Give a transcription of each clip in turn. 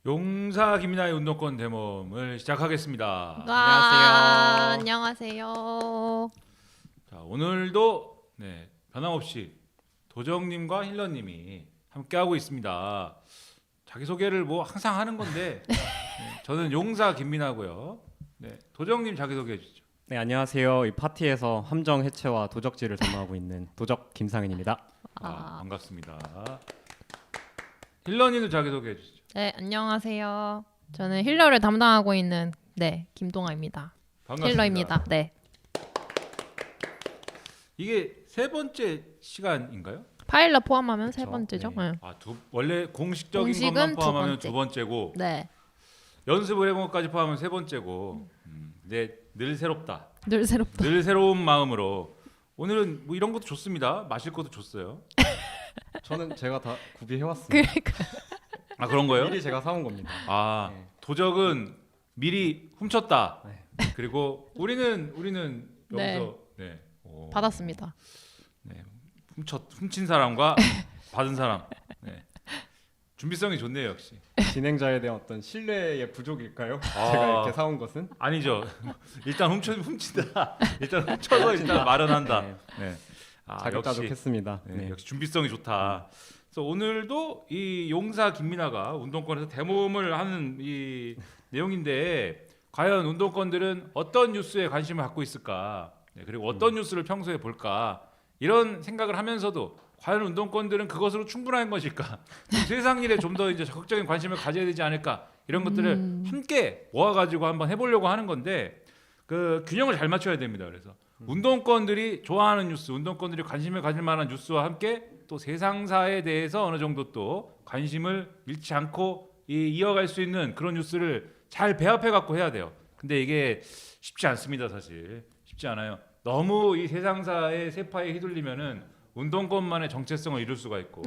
용사 김이나의 운동권 대모험을 시작하겠습니다. 와, 안녕하세요. 안녕하세요. 자, 오늘도 변함없이 도정님과 힐러님이 함께하고 있습니다. 자기소개를 뭐 항상 하는 건데 저는 용사 김민하고요. 도정님 자기소개해 주시죠. 네, 안녕하세요. 이 파티에서 함정 해체와 도적질을 담당하고 있는 도적 김상현입니다. 반갑습니다. 힐러님도 자기소개해 주시죠. 네, 안녕하세요. 저는 힐러를 담당하고 있는 김동아입니다. 반갑습니다. 힐러입니다. 네. 이게 세 번째 시간인가요? 파일럿 포함하면 세 그쵸, 번째죠. 네. 네. 원래 공식적인 공식은 것만 두 포함하면 번째. 두 번째고 네. 연습을 해본 것까지 포함하면 세 번째고 근데 늘 새롭다. 늘 새롭다. 늘 새로운 마음으로 오늘은 뭐 이런 것도 좋습니다. 마실 것도 줬어요. 저는 제가 다 구비해 왔습니다. 그러니까 아 그런 거예요? 미리 제가 사온 겁니다. 아 네. 도적은 미리 훔쳤다. 네. 그리고 우리는 네. 여기서 받았습니다. 훔친 사람과 받은 사람. 준비성이 좋네요 역시. 진행자에 대한 어떤 신뢰의 부족일까요? 아. 제가 이렇게 사온 것은? 아니죠. 일단 훔친다. 일단 훔쳐서 일단 마련한다. 네. 역시 자급자족했습니다. 역시 준비성이 좋다. 그래서 오늘도 이 용사 김민아가 운동권에서 대모험을 하는 이 내용인데 과연 운동권들은 어떤 뉴스에 관심을 갖고 있을까? 그리고 어떤 뉴스를 평소에 볼까? 이런 생각을 하면서도 과연 운동권들은 그것으로 충분한 것일까? 세상 일에 좀 더 이제 적극적인 관심을 가져야 되지 않을까? 이런 것들을 함께 모아가지고 한번 해보려고 하는 건데 그 균형을 잘 맞춰야 됩니다. 그래서 운동권들이 좋아하는 뉴스, 운동권들이 관심을 가질 만한 뉴스와 함께 또 세상사에 대해서 어느 정도 또 관심을 잃지 않고 이어갈 수 있는 그런 뉴스를 잘 배합해 갖고 해야 돼요. 근데 이게 쉽지 않습니다, 사실. 쉽지 않아요. 너무 이 세상사의 세파에 휘둘리면은 운동권만의 정체성을 잃을 수가 있고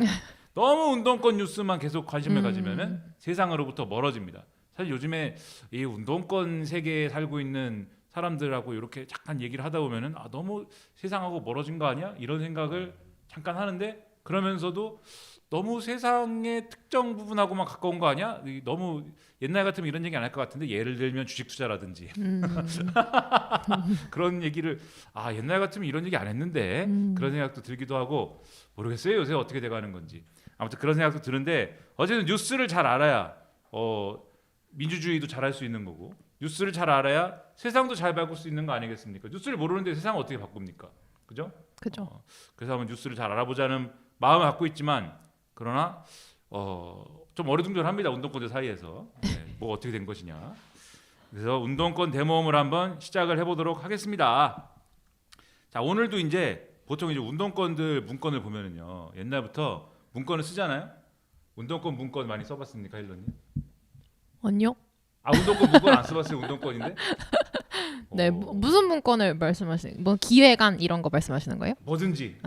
너무 운동권 뉴스만 계속 관심을 가지면은 세상으로부터 멀어집니다. 사실 요즘에 이 운동권 세계에 살고 있는 사람들하고 이렇게 잠깐 얘기를 하다 보면은 너무 세상하고 멀어진 거 아니야? 이런 생각을 잠깐 하는데 그러면서도 너무 세상의 특정 부분하고만 가까운 거 아니야? 너무 옛날 같으면 이런 얘기 안 할 것 같은데 예를 들면 주식 투자라든지 그런 얘기를 옛날 같으면 이런 얘기 안 했는데 그런 생각도 들기도 하고 모르겠어요. 요새 어떻게 돼가는 건지. 아무튼 그런 생각도 드는데 어쨌든 뉴스를 잘 알아야 민주주의도 잘할 수 있는 거고 뉴스를 잘 알아야 세상도 잘 바꿀 수 있는 거 아니겠습니까? 뉴스를 모르는데 세상을 어떻게 바꿉니까? 그죠? 그죠. 그래서 한번 뉴스를 잘 알아보자는 마음을 갖고 있지만 그러나 좀 어리둥절합니다. 운동권들 사이에서 뭐 어떻게 된 것이냐. 그래서 운동권 대모험을 한번 시작을 해보도록 하겠습니다. 자, 오늘도 이제 보통 이제 운동권들 문건을 보면은요 옛날부터 문건을 쓰잖아요. 운동권 문건 많이 써봤습니까, 힐러님? 아니요. 운동권 문건 안 써봤어요. 운동권인데? 네, 무슨 문건을 말씀하시는? 뭐 기획안 이런 거 말씀하시는 거예요? 뭐든지.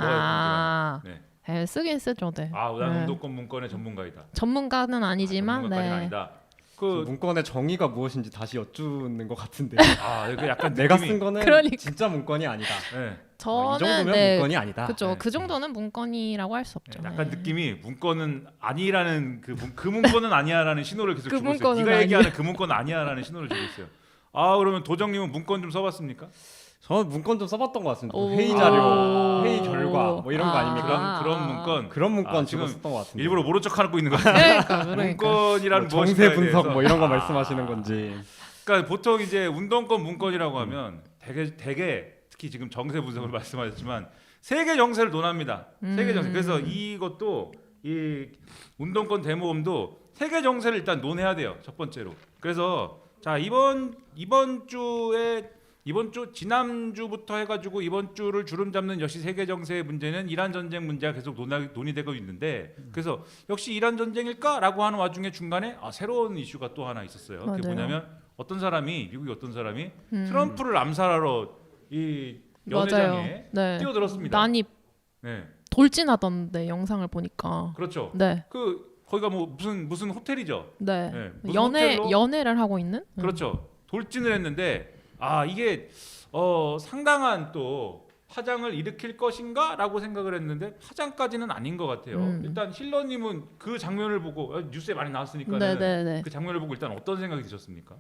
쓰긴 쓰죠, 네. 난 운동권 문건의 전문가이다. 전문가는 아니지만, 전문가까지는 아니다. 그 문건의 정의가 무엇인지 다시 여쭈는 것 같은데. 그 약간 내가 느낌이, 쓴 거는 그러니까. 진짜 문건이 아니다. 네. 이 저는 정도면 문건이 아니다. 그죠. 네. 그 정도는 문건이라고 할 수 없죠. 약간 느낌이 문건은 아니라는 그 문건은 아니야라는 신호를 계속 그 주고 있어요. 문건은 네가 얘기하는 그 문건은 아니야라는 신호를 주고 있어요. 그러면 도정님은 문건 좀 써봤습니까? 저는 문건 좀 써봤던 것 같습니다. 오. 회의 자료, 회의 결과 뭐 이런 거 아닙니까? 그런 문건. 그런 문건 지금 지금 썼던 것 같은데. 일부러 모른 척하고 있는 거 같아요. 그러니까. 문건이란 뭐 무엇인가에 정세 분석 대해서. 뭐 이런 거 말씀하시는 건지. 그러니까 보통 이제 운동권 문건이라고 하면 되게 특히 지금 정세 분석을 말씀하셨지만 세계 정세를 논합니다. 세계 정세. 그래서 이것도 이 운동권 대모험도 세계 정세를 일단 논해야 돼요. 첫 번째로. 그래서 자 이번 주 지난주부터 해가지고 이번 주를 주름 잡는 역시 세계 정세의 문제는 이란 전쟁 문제가 계속 논의되고 있는데 그래서 역시 이란 전쟁일까라고 하는 와중에 중간에 새로운 이슈가 또 하나 있었어요. 그게 맞아요. 뭐냐면 미국의 어떤 사람이 트럼프를 암살하러 이 맞아요. 연회장에 네. 뛰어들었습니다. 난이 네, 돌진하던데 영상을 보니까. 그렇죠. 네. 거기가 뭐 무슨 호텔이죠. 네. 네, 무슨 호텔로? 연애를 하고 있는? 그렇죠. 돌진을 했는데 이게 상당한 또 파장을 일으킬 것인가라고 생각을 했는데 파장까지는 아닌 것 같아요. 일단 힐러님은 그 장면을 보고 뉴스에 많이 나왔으니까 네네네. 그 장면을 보고 일단 어떤 생각이 드셨습니까?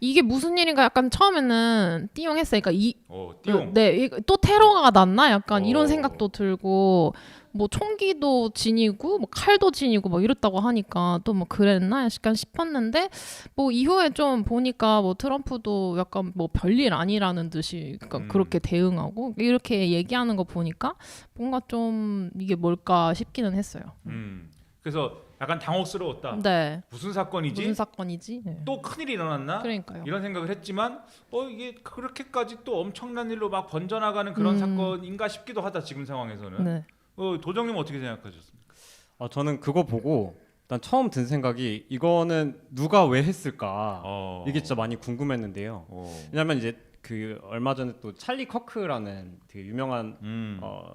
이게 무슨 일인가 약간 처음에는 띠용했어요. 그러니까 띠용. 네, 또 테러가 났나? 약간 이런 어. 생각도 들고 뭐 총기도 지니고 뭐 칼도 지니고 뭐 이랬다고 하니까 또 뭐 그랬나? 약간 싶었는데 뭐 이후에 좀 보니까 뭐 트럼프도 약간 뭐 별일 아니라는 듯이 그러니까 그렇게 대응하고 이렇게 얘기하는 거 보니까 뭔가 좀 이게 뭘까 싶기는 했어요. 그래서 약간 당혹스러웠다. 네. 무슨 사건이지? 무슨 사건이지? 네. 또 큰일이 일어났나? 그러니까요. 이런 생각을 했지만 이게 그렇게까지 또 엄청난 일로 막 번져나가는 그런 사건인가 싶기도 하다 지금 상황에서는. 네. 도정님 어떻게 생각하셨습니까? 저는 그거 보고 일단 처음 든 생각이 이거는 누가 왜 했을까 이게 진짜 많이 궁금했는데요. 왜냐면 이제 그 얼마 전에 또 찰리 커크라는 되게 유명한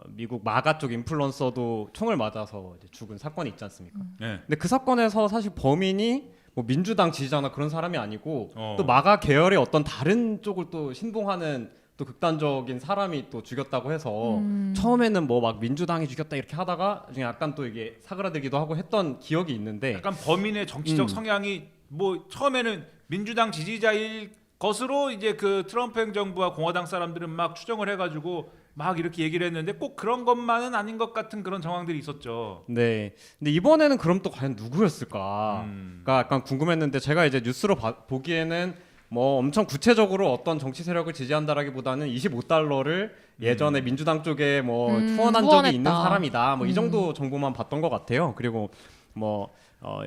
미국 마가 쪽 인플루언서도 총을 맞아서 이제 죽은 사건이 있지 않습니까? 네. 근데 그 사건에서 사실 범인이 뭐 민주당 지지자나 그런 사람이 아니고 또 어. 마가 계열의 어떤 다른 쪽을 또 신봉하는 또 극단적인 사람이 또 죽였다고 해서 처음에는 뭐 막 민주당이 죽였다 이렇게 하다가 나중에 약간 또 이게 사그라들기도 하고 했던 기억이 있는데 약간 범인의 정치적 성향이 뭐 처음에는 민주당 지지자일 것으로 이제 그 트럼프 행정부와 공화당 사람들은 막 추정을 해가지고 막 이렇게 얘기를 했는데 꼭 그런 것만은 아닌 것 같은 그런 정황들이 있었죠. 네. 근데 이번에는 그럼 또 과연 누구였을까가 약간 궁금했는데 제가 이제 뉴스로 보기에는 뭐 엄청 구체적으로 어떤 정치 세력을 지지한다라기보다는 $25를 예전에 민주당 쪽에 뭐 후원한 적이 후원했다. 있는 사람이다. 뭐 이 정도 정보만 봤던 것 같아요. 그리고 뭐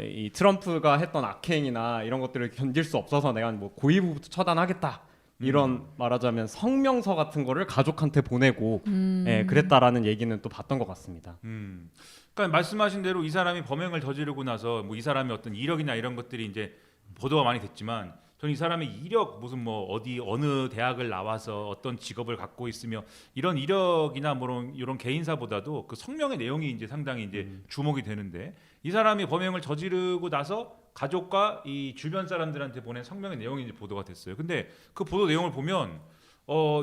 이 트럼프가 했던 악행이나 이런 것들을 견딜 수 없어서 내가 뭐 고위부부터 처단하겠다. 이런 말하자면 성명서 같은 거를 가족한테 보내고 그랬다라는 얘기는 또 봤던 것 같습니다. 그러니까 말씀하신 대로 이 사람이 범행을 저지르고 나서 뭐 이 사람의 어떤 이력이나 이런 것들이 이제 보도가 많이 됐지만 저는 이 사람의 이력 무슨 뭐 어느 대학을 나와서 어떤 직업을 갖고 있으며 이런 이력이나 뭐 이런 개인사보다도 그 성명의 내용이 이제 상당히 이제 주목이 되는데 이 사람이 범행을 저지르고 나서 가족과 이 주변 사람들한테 보낸 성명의 내용이 이제 보도가 됐어요. 근데 그 보도 내용을 보면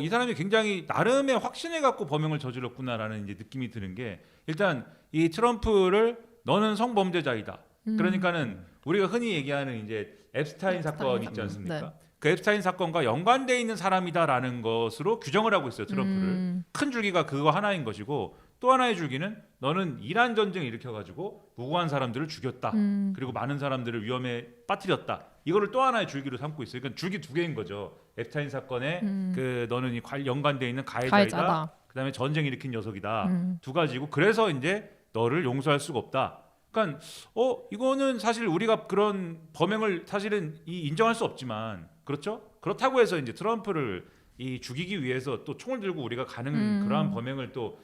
이 사람이 굉장히 나름의 확신을 갖고 범행을 저질렀구나라는 이제 느낌이 드는 게 일단 이 트럼프를 너는 성범죄자이다. 그러니까는 우리가 흔히 얘기하는 이제 앱스타인 사건 있지 않습니까? 네. 그 앱스타인 사건과 연관돼 있는 사람이다라는 것으로 규정을 하고 있어요. 트럼프를. 큰 줄기가 그거 하나인 것이고 또 하나의 줄기는 너는 이란 전쟁을 일으켜가지고 무고한 사람들을 죽였다. 그리고 많은 사람들을 위험에 빠뜨렸다. 이거를 또 하나의 줄기로 삼고 있어요. 그러니까 줄기 두 개인 거죠. 앱스타인 사건에 그 너는 연관돼 있는 가해자이다. 그다음에 전쟁 일으킨 녀석이다. 두 가지고 그래서 이제 너를 용서할 수가 없다. 그러니까 이거는 사실 우리가 그런 범행을 사실은 인정할 수 없지만 그렇죠? 그렇다고 해서 이제 트럼프를 죽이기 위해서 또 총을 들고 우리가 가는 그러한 범행을 또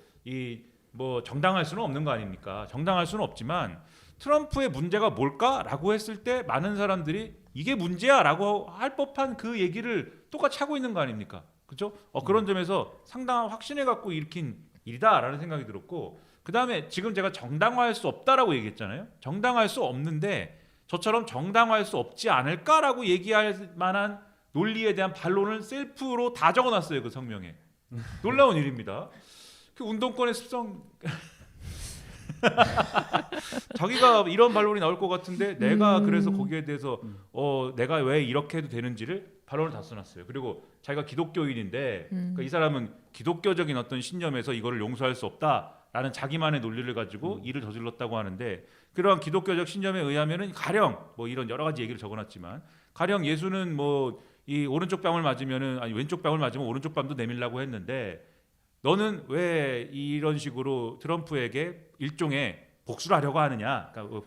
뭐 정당할 수는 없는 거 아닙니까? 정당할 수는 없지만 트럼프의 문제가 뭘까라고 했을 때 많은 사람들이 이게 문제야라고 할 법한 그 얘기를 똑같이 하고 있는 거 아닙니까? 그렇죠? 그런 점에서 상당한 확신을 갖고 일으킨 일이다라는 생각이 들었고 그 다음에 지금 제가 정당화할 수 없다라고 얘기했잖아요. 정당화할 수 없는데 저처럼 정당화할 수 없지 않을까라고 얘기할 만한 논리에 대한 반론을 셀프로 다 적어놨어요. 그 성명에. 놀라운 일입니다. 그 운동권의 습성 자기가 이런 반론이 나올 것 같은데 내가 그래서 거기에 대해서 내가 왜 이렇게 해도 되는지를 반론을 다 써놨어요. 그리고 자기가 기독교인인데 그러니까 이 사람은 기독교적인 어떤 신념에서 이거를 용서할 수 없다라는 자기만의 논리를 가지고 일을 저질렀다고 하는데 그러한 기독교적 신념에 의하면은 가령 뭐 이런 여러 가지 얘기를 적어놨지만 가령 예수는 뭐 이 오른쪽 뺨을 맞으면은 아니 왼쪽 뺨을 맞으면 오른쪽 뺨도 내밀라고 했는데 너는 왜 이런 식으로 트럼프에게 일종의 복수를 하려고 하느냐? 그러니까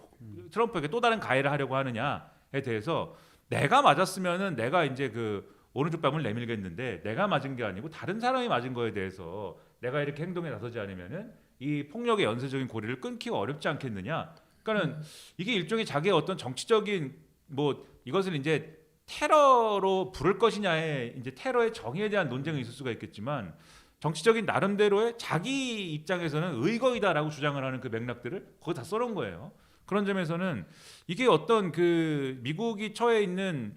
트럼프에게 또 다른 가해를 하려고 하느냐에 대해서 내가 맞았으면은 내가 이제 그 오른쪽 뺨을 내밀겠는데 내가 맞은 게 아니고 다른 사람이 맞은 거에 대해서 내가 이렇게 행동에 나서지 않으면은 이 폭력의 연쇄적인 고리를 끊기가 어렵지 않겠느냐? 그러니까는 이게 일종의 자기의 어떤 정치적인 뭐 이것을 이제 테러로 부를 것이냐의 이제 테러의 정의에 대한 논쟁이 있을 수가 있겠지만 정치적인 나름대로의 자기 입장에서는 의거이다라고 주장을 하는 그 맥락들을 거기 다 써놓은 거예요. 그런 점에서는 이게 어떤 그 미국이 처해 있는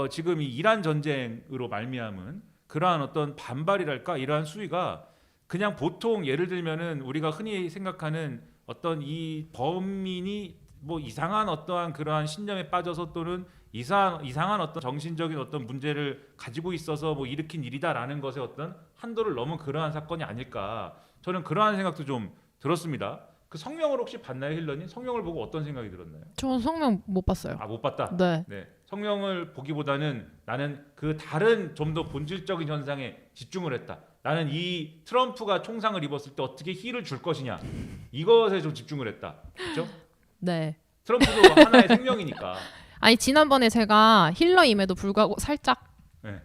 지금 이 이란 전쟁으로 말미암은 그러한 어떤 반발이랄까 이러한 수위가 그냥 보통 예를 들면은 우리가 흔히 생각하는 어떤 이 범인이 뭐 이상한 어떠한 그러한 신념에 빠져서 또는 이상한 어떤 정신적인 어떤 문제를 가지고 있어서 뭐 일으킨 일이다라는 것의 어떤 한도를 넘은 그러한 사건이 아닐까 저는 그러한 생각도 좀 들었습니다. 그 성명을 혹시 봤나요, 힐러님? 성명을 보고 어떤 생각이 들었나요? 저 성명 못 봤어요. 아, 못 봤다. 네. 네, 성명을 보기보다는 나는 그 다른 좀 더 본질적인 현상에 집중을 했다. 나는 이 트럼프가 총상을 입었을 때 어떻게 힐을 줄 것이냐 이것에 좀 집중을 했다. 그렇죠? 네. 트럼프도 하나의 생명이니까. 아니 지난번에 제가 힐러임에도 불구하고 살짝 네.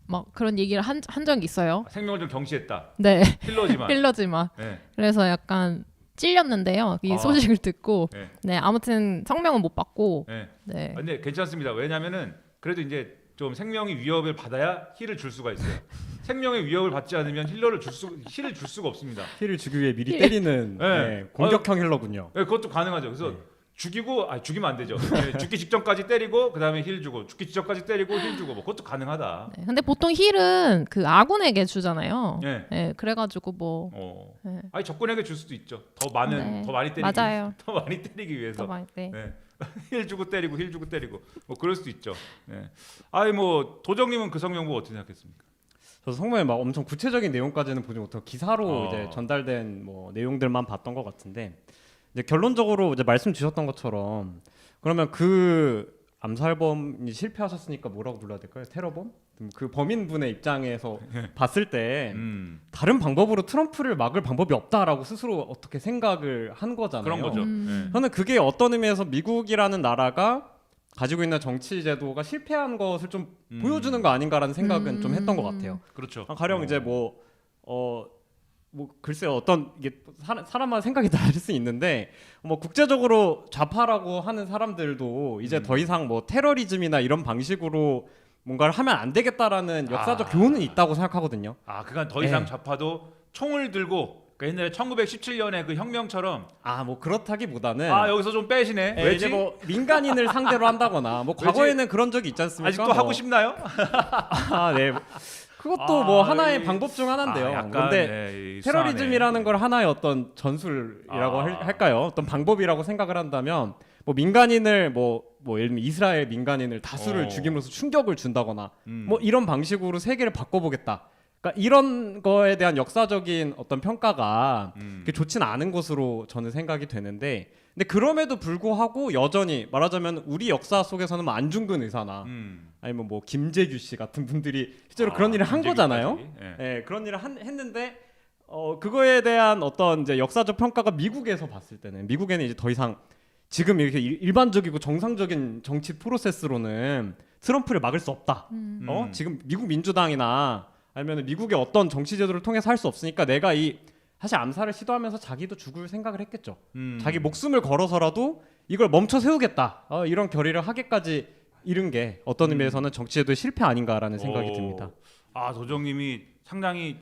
막 그런 얘기를 한 적이 있어요. 생명을 좀 경시했다. 네. 힐러지만. 힐러지만. 네. 그래서 약간 찔렸는데요. 이 아. 소식을 듣고. 네. 네. 아무튼 성명은 못 받고. 네. 네. 근데 괜찮습니다. 왜냐면은 그래도 이제 좀 생명이 위협을 받아야 힐을 줄 수가 있어요. 생명의 위협을 받지 않으면 힐을 줄 수가 없습니다. 힐을 주기 위해 미리 때리는 네. 네, 공격형 힐러군요. 네, 그것도 가능하죠. 그래서 죽이면 안 되죠. 네, 죽기 직전까지 때리고 그다음에 힐 주고 죽기 직전까지 때리고 힐 주고 뭐 그것도 가능하다. 네. 근데 보통 힐은 그 아군에게 주잖아요. 네. 네. 그래가지고 뭐. 네. 아니 적군에게 줄 수도 있죠. 더 많이 때리기. 맞아요. 더 많이 때리기 위해서. 더 많이 때. 네. 힐 주고 때리고 뭐 그럴 수도 있죠. 네. 아니 뭐 도정님은 그 성명 보고 어떻게 생각했습니까? 저도 성명에 막 엄청 구체적인 내용까지는 보지 못하고 기사로 어. 이제 전달된 뭐 내용들만 봤던 것 같은데 이제 결론적으로 이제 말씀 주셨던 것처럼 그러면 그 암살범이 실패하셨으니까 뭐라고 불러야 될까요? 테러범? 그 범인분의 입장에서 봤을 때 다른 방법으로 트럼프를 막을 방법이 없다라고 스스로 어떻게 생각을 한 거잖아요. 그런 거죠. 네. 저는 그게 어떤 의미에서 미국이라는 나라가 가지고 있는 정치 제도가 실패한 것을 좀 보여주는 거 아닌가라는 생각은 좀 했던 것 같아요. 그렇죠. 가령 이제 뭐 글쎄요 어떤 이게 사람마다 생각이 다를 수 있는데 뭐 국제적으로 좌파라고 하는 사람들도 이제 더 이상 뭐 테러리즘이나 이런 방식으로 뭔가를 하면 안 되겠다라는 역사적 교훈은 있다고 생각하거든요. 아, 그간 더 이상 네. 좌파도 총을 들고 그 옛날에 1917년에 그 혁명처럼 뭐 그렇다기보다는 여기서 좀 빼시네. 예, 왜지? 이제 뭐 민간인을 상대로 한다거나 뭐 과거에는 그런 적이 있지 않습니까? 아직도 뭐. 하고 싶나요? 네. 그것도 뭐 하나의 이- 방법 중 하나인데요. 약간, 근데 네, 테러리즘이라는 걸 하나의 어떤 전술이라고 아. 할까요? 어떤 방법이라고 생각을 한다면 뭐 민간인을 뭐 예를 들면 이스라엘 민간인을 다수를 죽임으로써 충격을 준다거나 뭐 이런 방식으로 세계를 바꿔보겠다. 그러니까 이런 거에 대한 역사적인 어떤 평가가 그렇게 좋지는 않은 것으로 저는 생각이 되는데 근데 그럼에도 불구하고 여전히 말하자면 우리 역사 속에서는 뭐 안중근 의사나 아니면 뭐 김재규 씨 같은 분들이 실제로 그런 일을 한 거잖아요. 예, 그런 일을 했는데 그거에 대한 어떤 이제 역사적 평가가 미국에서 봤을 때는 미국에는 이제 더 이상 지금 이렇게 일반적이고 정상적인 정치 프로세스로는 트럼프를 막을 수 없다. 지금 미국 민주당이나 아니면 미국의 어떤 정치 제도를 통해서 할 수 없으니까 내가 사실 암살을 시도하면서 자기도 죽을 생각을 했겠죠. 자기 목숨을 걸어서라도 이걸 멈춰 세우겠다. 이런 결의를 하기까지 이른 게 어떤 의미에서는 정치 제도의 실패 아닌가라는 생각이 듭니다. 도정님이 상당히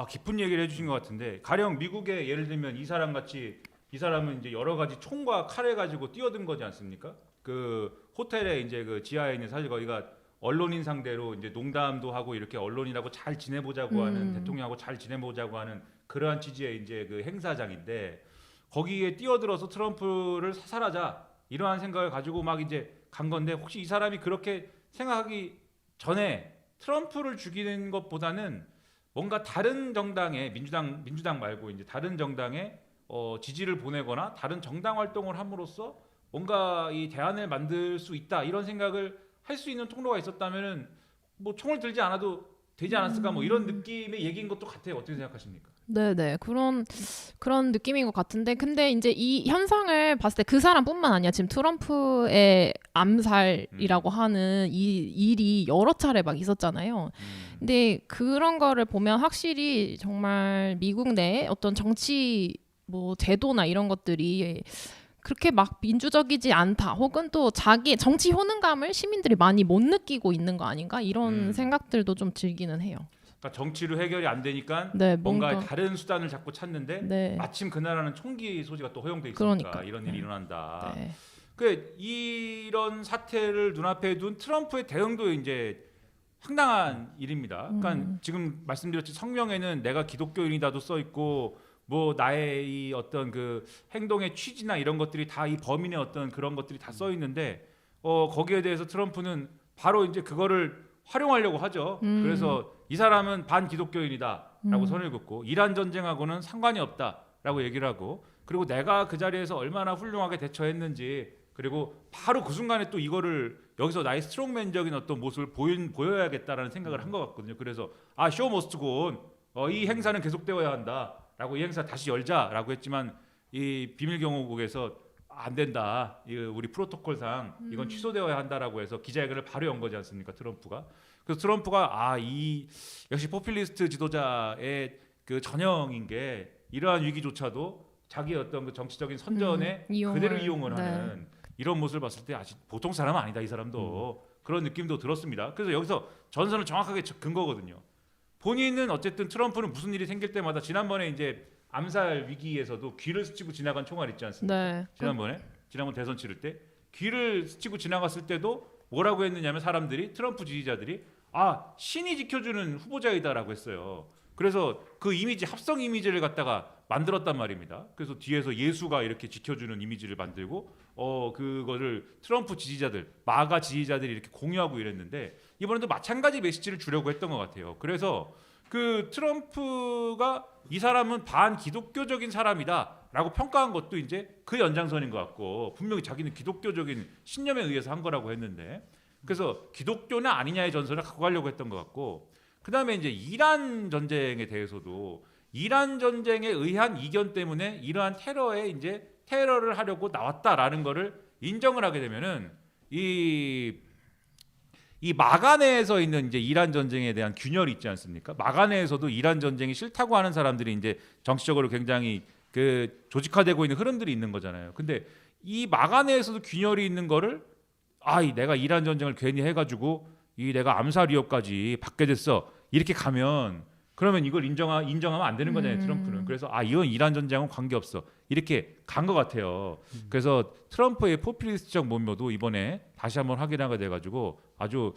깊은 얘기를 해주신 것 같은데 가령 미국의 예를 들면 이 사람은 이제 여러 가지 총과 칼을 가지고 뛰어든 거지 않습니까? 그 호텔에 이제 그 지하에 있는 사실 거기가 언론인 상대로 이제 농담도 하고 이렇게 언론이라고 잘 지내보자고 하는 대통령하고 잘 지내보자고 하는 그러한 취지의 이제 그 행사장인데 거기에 뛰어들어서 트럼프를 사살하자 이러한 생각을 가지고 막 이제 간 건데 혹시 이 사람이 그렇게 생각하기 전에 트럼프를 죽이는 것보다는 뭔가 다른 정당의 민주당 말고 이제 다른 정당에 지지를 보내거나 다른 정당 활동을 함으로써 뭔가 이 대안을 만들 수 있다 이런 생각을 할 수 있는 통로가 있었다면은 뭐 총을 들지 않아도 되지 않았을까 뭐 이런 느낌의 얘기인 것도 같아요. 어떻게 생각하십니까? 네네 그런 느낌인 것 같은데 근데 이제 이 현상을 봤을 때 그 사람뿐만 아니라 지금 트럼프의 암살이라고 하는 이 일이 여러 차례 막 있었잖아요. 근데 그런 거를 보면 확실히 정말 미국 내에 어떤 정치 뭐 제도나 이런 것들이 그렇게 막 민주적이지 않다 혹은 또 자기 정치 효능감을 시민들이 많이 못 느끼고 있는 거 아닌가 이런 생각들도 좀 들기는 해요. 그러니까 정치로 해결이 안 되니까 네, 뭔가 다른 수단을 자꾸 찾는데 네. 마침 그 나라는 총기 소지가 또 허용돼 있으니까 그러니까. 이런 일이 일어난다. 네. 그 이런 사태를 눈앞에 둔 트럼프의 대응도 이제 황당한 일입니다. 그러니까 지금 말씀드렸듯이 성명에는 내가 기독교인이다도 써 있고 뭐 나의 이 어떤 그 행동의 취지나 이런 것들이 다 이 범인의 어떤 그런 것들이 다 써 있는데 거기에 대해서 트럼프는 바로 이제 그거를 활용하려고 하죠. 그래서 이 사람은 반기독교인이다라고 선을 긋고 이란 전쟁하고는 상관이 없다라고 얘기를 하고 그리고 내가 그 자리에서 얼마나 훌륭하게 대처했는지 그리고 바로 그 순간에 또 이거를 여기서 나의 스트롱맨적인 어떤 모습을 보여야겠다라는 생각을 한 것 같거든요. 그래서 쇼 머스트 고온 이 행사는 계속되어야 한다라고 이 행사 다시 열자라고 했지만 이 비밀경호국에서 안 된다. 우리 프로토콜상 이건 취소되어야 한다라고 해서 기자회견을 바로 연 거지 않습니까? 트럼프가. 그래서 트럼프가 이 역시 포퓰리스트 지도자의 그 전형인 게 이러한 위기조차도 자기의 어떤 그 정치적인 선전에 그대로 이용을 하는 이런 모습을 봤을 때 아직 보통 사람은 아니다 이 사람도 그런 느낌도 들었습니다. 그래서 여기서 전선을 정확하게 근 거거든요. 본인은 어쨌든 트럼프는 무슨 일이 생길 때마다 지난번에 이제 암살 위기에서도 귀를 스치고 지나간 총알 있지 않습니까? 네. 지난번 대선 치를 때 귀를 스치고 지나갔을 때도 뭐라고 했느냐면 사람들이 트럼프 지지자들이 신이 지켜주는 후보자이다라고 했어요. 그래서 그 이미지 합성 이미지를 갖다가 만들었단 말입니다. 그래서 뒤에서 예수가 이렇게 지켜주는 이미지를 만들고 그거를 트럼프 지지자들, 마가 지지자들이 이렇게 공유하고 이랬는데 이번에도 마찬가지 메시지를 주려고 했던 것 같아요. 그래서 그 트럼프가 이 사람은 반기독교적인 사람이다라고 평가한 것도 이제 그 연장선인 것 같고 분명히 자기는 기독교적인 신념에 의해서 한 거라고 했는데 그래서 기독교냐 아니냐의 전선을 갖고 가려고 했던 것 같고 그 다음에 이제 이란 전쟁에 대해서도 이란 전쟁에 의한 이견 때문에 이러한 테러를 하려고 나왔다라는 거를 인정을 하게 되면은 이 마가네에서 있는 이제 이란 전쟁에 대한 균열이 있지 않습니까? 마가네에서도 이란 전쟁이 싫다고 하는 사람들이 이제 정치적으로 굉장히 그 조직화되고 있는 흐름들이 있는 거잖아요. 근데 이 마가네에서도 균열이 있는 거를 내가 이란 전쟁을 괜히 해가지고 내가 암살 위협까지 받게 됐어 이렇게 가면 그러면 이걸 인정하면 안 되는 거잖아요. 트럼프는. 그래서 이건 이란 전쟁은 관계없어 이렇게 간 것 같아요. 그래서 트럼프의 포퓰리스트적 면모도 이번에 다시 한번 확인하게 돼가지고 아주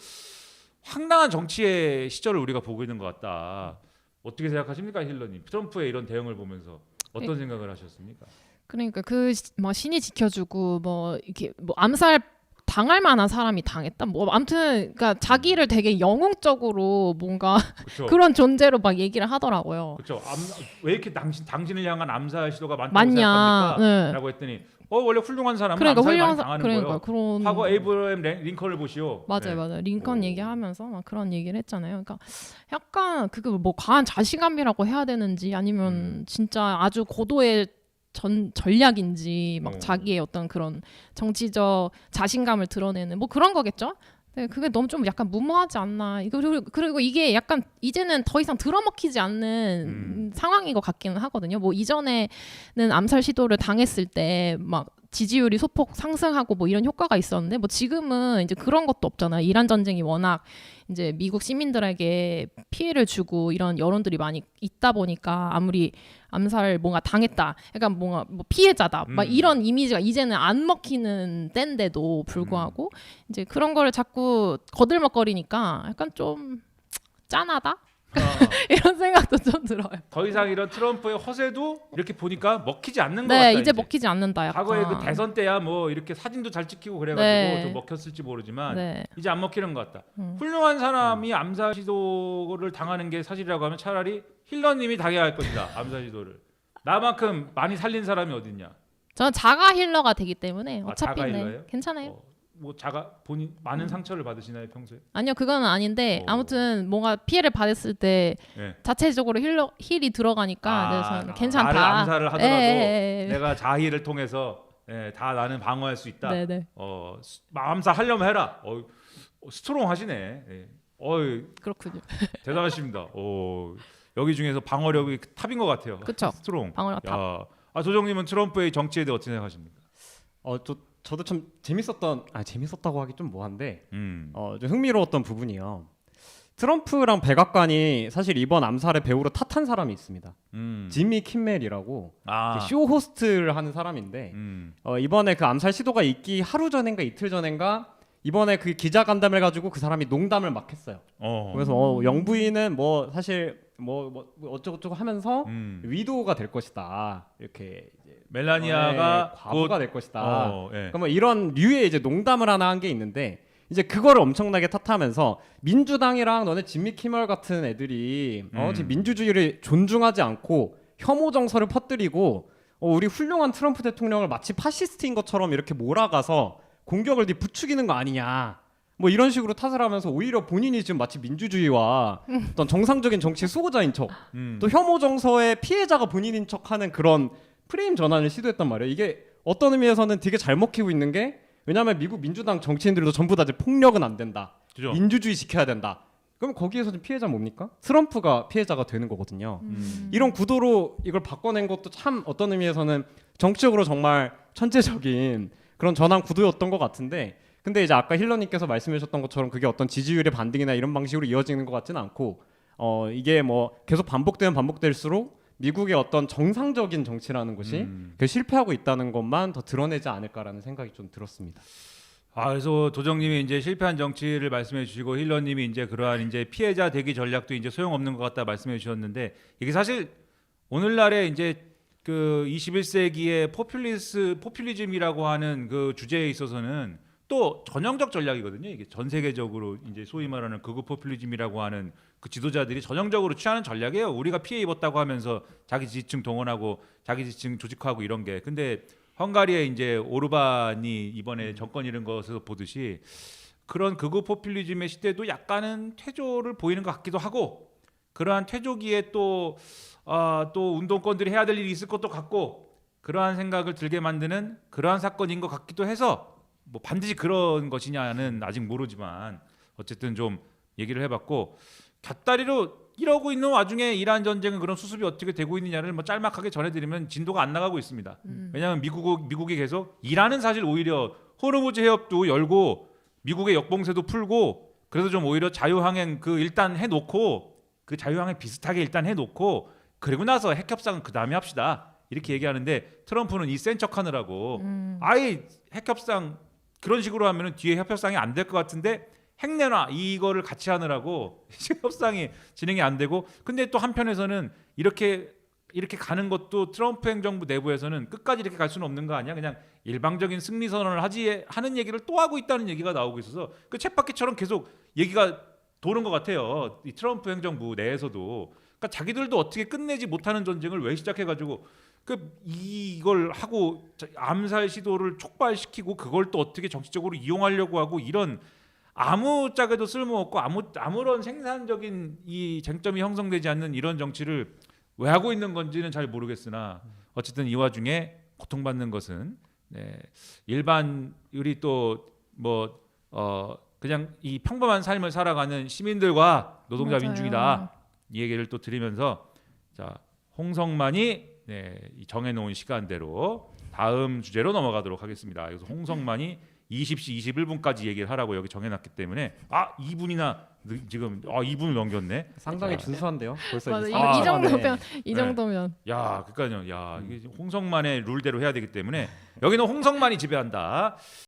황당한 정치의 시절을 우리가 보고 있는 것 같다. 어떻게 생각하십니까, 힐러님? 트럼프의 이런 대응을 보면서 어떤 생각을 하셨습니까? 그러니까 뭐 신이 지켜주고 뭐 이렇게 뭐 암살 당할 만한 사람이 당했다. 뭐 아무튼 그러니까 자기를 되게 영웅적으로 뭔가 그쵸? 그런 존재로 막 얘기를 하더라고요. 그렇죠. 왜 이렇게 당신을 향한 암살 시도가 많다고 맞냐? 생각합니까? 네. 라고 했더니 원래 훌륭한 사람은 그러니까 암살 많이 훌륭한 당하는 그러니까 거예요. 그런 과거 에이브러햄 링컨을 보시오. 맞아요. 린컨 오. 얘기하면서 막 그런 얘기를 했잖아요. 그러니까 약간 그게 뭐 과한 자신감이라고 해야 되는지 아니면 진짜 아주 고도의 전략인지 막 자기의 어떤 그런 정치적 자신감을 드러내는 뭐 그런 거겠죠. 네, 그게 너무 좀 약간 무모하지 않나. 그리고 이게 약간 이제는 더 이상 들어먹히지 않는 상황인 것 같기는 하거든요. 뭐 이전에는 암살 시도를 당했을 때 막 지지율이 소폭 상승하고 뭐 이런 효과가 있었는데 뭐 지금은 이제 그런 것도 없잖아요. 이란 전쟁이 워낙 이제 미국 시민들에게 피해를 주고 이런 여론들이 많이 있다 보니까 아무리 암살 뭔가 당했다, 약간 뭔가 뭐 피해자다, 막 이런 이미지가 이제는 안 먹히는 때인데도 불구하고 이제 그런 거를 자꾸 거들먹거리니까 약간 좀 짠하다. 이런 생각도 좀 들어요. 더 이상 이런 트럼프의 허세도 이렇게 보니까 먹히지 않는 것 네, 같다. 이제 먹히지 않는다. 약간. 과거에 그 대선 때야 뭐 이렇게 사진도 잘 찍히고 그래가지고 네. 좀 먹혔을지 모르지만 네. 이제 안 먹히는 것 같다. 훌륭한 사람이 암살 시도를 당하는 게 사실이라고 하면 차라리 힐러님이 당해야 할 것이다. 암살 시도를. 나만큼 많이 살린 사람이 어딨냐. 저는 자가 힐러가 되기 때문에 어차피 자가 네, 힐러예요? 괜찮아요. 뭐 본인 많은 상처를 받으시나요 평소에? 아니요, 그건 아닌데 아무튼 뭔가 피해를 받았을 때 네. 자체적으로 힐이 들어가니까 네, 저는 괜찮다. 나를 암살을 하더라도 예. 내가 자희를 통해서 다 나는 방어할 수 있다. 네네. 암살하려면 해라. 스트롱하시네. 예. 그렇군요. 대단하십니다. 여기 중에서 방어력이 탑인 것 같아요. 그쵸. 스트롱. 방어력 탑. 조정님은 트럼프의 정치에 대해 어떻게 생각하십니까? 저도 참 재밌었다고 하기 좀 뭐한데 음. 좀 흥미로웠던 부분이요. 트럼프랑 백악관이 사실 이번 암살의 배우로 탓한 사람이 있습니다. 지미 킴멜이라고 쇼 호스트를 하는 사람인데 이번에 그 암살 시도가 있기 하루 전인가 이틀 전인가 이번에 그 기자 간담회를 가지고 그 사람이 농담을 막 했어요. 그래서 영부인은 뭐 사실 뭐 어쩌고저쩌고 하면서 위도우가 될 것이다. 이렇게 이제 멜라니아가 과부가 될 것이다. 예. 그러니까 뭐 이런 류의 이제 농담을 하나 한 게 있는데 이제 그거를 엄청나게 탓하면서 민주당이랑 너네 진미 키멀 같은 애들이 지금 민주주의를 존중하지 않고 혐오 정서를 퍼뜨리고 우리 훌륭한 트럼프 대통령을 마치 파시스트인 것처럼 이렇게 몰아가서 공격을 부추기는 거 아니냐. 뭐 이런 식으로 탓을 하면서 오히려 본인이 지금 마치 민주주의와 어떤 정상적인 정치의 수호자인 척, 또 혐오 정서의 피해자가 본인인 척하는 그런 프레임 전환을 시도했단 말이에요. 이게 어떤 의미에서는 되게 잘 먹히고 있는 게 왜냐하면 미국 민주당 정치인들도 전부 다 이제 폭력은 안 된다, 그죠? 민주주의 지켜야 된다. 그럼 거기에서 좀 피해자 뭡니까? 트럼프가 피해자가 되는 거거든요. 이런 구도로 이걸 바꿔낸 것도 참 어떤 의미에서는 정치적으로 정말 천재적인 그런 전환 구도였던 것 같은데, 근데 이제 아까 힐러님께서 말씀해주셨던 것처럼 그게 어떤 지지율의 반등이나 이런 방식으로 이어지는 것 같지는 않고 이게 뭐 계속 반복될수록 미국의 어떤 정상적인 정치라는 것이 실패하고 있다는 것만 더 드러내지 않을까라는 생각이 좀 들었습니다. 그래서 도정님이 이제 실패한 정치를 말씀해 주시고 힐러님이 이제 그러한 이제 피해자 대기 전략도 이제 소용없는 것 같다 말씀해 주셨는데, 이게 사실 오늘날에 이제 그 21세기의 포퓰리즘이라고 하는 그 주제에 있어서는 또 전형적 전략이거든요. 이게 전 세계적으로 이제 소위 말하는 극우 포퓰리즘이라고 하는 그 지도자들이 전형적으로 취하는 전략이에요. 우리가 피해 입었다고 하면서 자기 지지층 동원하고 자기 지지층 조직화하고 이런 게. 근데 헝가리의 이제 오르반이 이번에 정권 잃은 것을 보듯이 그런 극우 포퓰리즘의 시대도 약간은 퇴조를 보이는 것 같기도 하고, 그러한 퇴조기에 또 운동권들이 해야 될 일이 있을 것도 같고, 그러한 생각을 들게 만드는 그러한 사건인 것 같기도 해서 뭐 반드시 그런 것이냐는 아직 모르지만 어쨌든 좀 얘기를 해봤고, 곁다리로 이러고 있는 와중에 이란 전쟁은 그런 수습이 어떻게 되고 있느냐를 뭐 짤막하게 전해드리면 진도가 안 나가고 있습니다. 왜냐하면 미국이 계속, 이란은 사실 오히려 호르무즈 해협도 열고 미국의 역봉쇄도 풀고, 그래서 좀 오히려 자유항행 그 일단 해놓고, 그 자유항행 비슷하게 일단 해놓고 그리고 나서 핵협상은 그 다음에 합시다 이렇게 얘기하는데, 트럼프는 이 센 척하느라고 아예 핵협상 그런 식으로 하면은 뒤에 협상이 안 될 것 같은데 핵 내놔 이거를 같이 하느라고 협상이 진행이 안 되고, 근데 또 한편에서는 이렇게 가는 것도 트럼프 행정부 내부에서는 끝까지 이렇게 갈 수는 없는 거 아니야? 그냥 일방적인 승리 선언을 하는 얘기를 또 하고 있다는 얘기가 나오고 있어서 그 쳇바퀴처럼 계속 얘기가 도는 것 같아요. 이 트럼프 행정부 내에서도. 그러니까 자기들도 어떻게 끝내지 못하는 전쟁을 왜 시작해가지고 이걸 하고 암살 시도를 촉발시키고 그걸 또 어떻게 정치적으로 이용하려고 하고, 이런 아무짝에도 쓸모없고 아무런 생산적인 이 쟁점이 형성되지 않는 이런 정치를 왜 하고 있는 건지는 잘 모르겠으나, 어쨌든 이 와중에 고통받는 것은 일반 우리 또 뭐 그냥 이 평범한 삶을 살아가는 시민들과 노동자 맞아요. 민중이다 이 얘기를 또 드리면서, 자 홍성만이 이 정해놓은 시간대로 다음 주제로 넘어가도록 하겠습니다. 그래서 홍성만이 20시 21분까지 얘기를 하라고 여기 정해놨기 때문에 2분이나 지금 2분을 넘겼네. 상당히 준수한데요. 벌써 맞아, 이제 이 정도면 네. 이 정도면 그러니까요. 이게 홍성만의 룰대로 해야 되기 때문에 여기는 홍성만이 지배한다.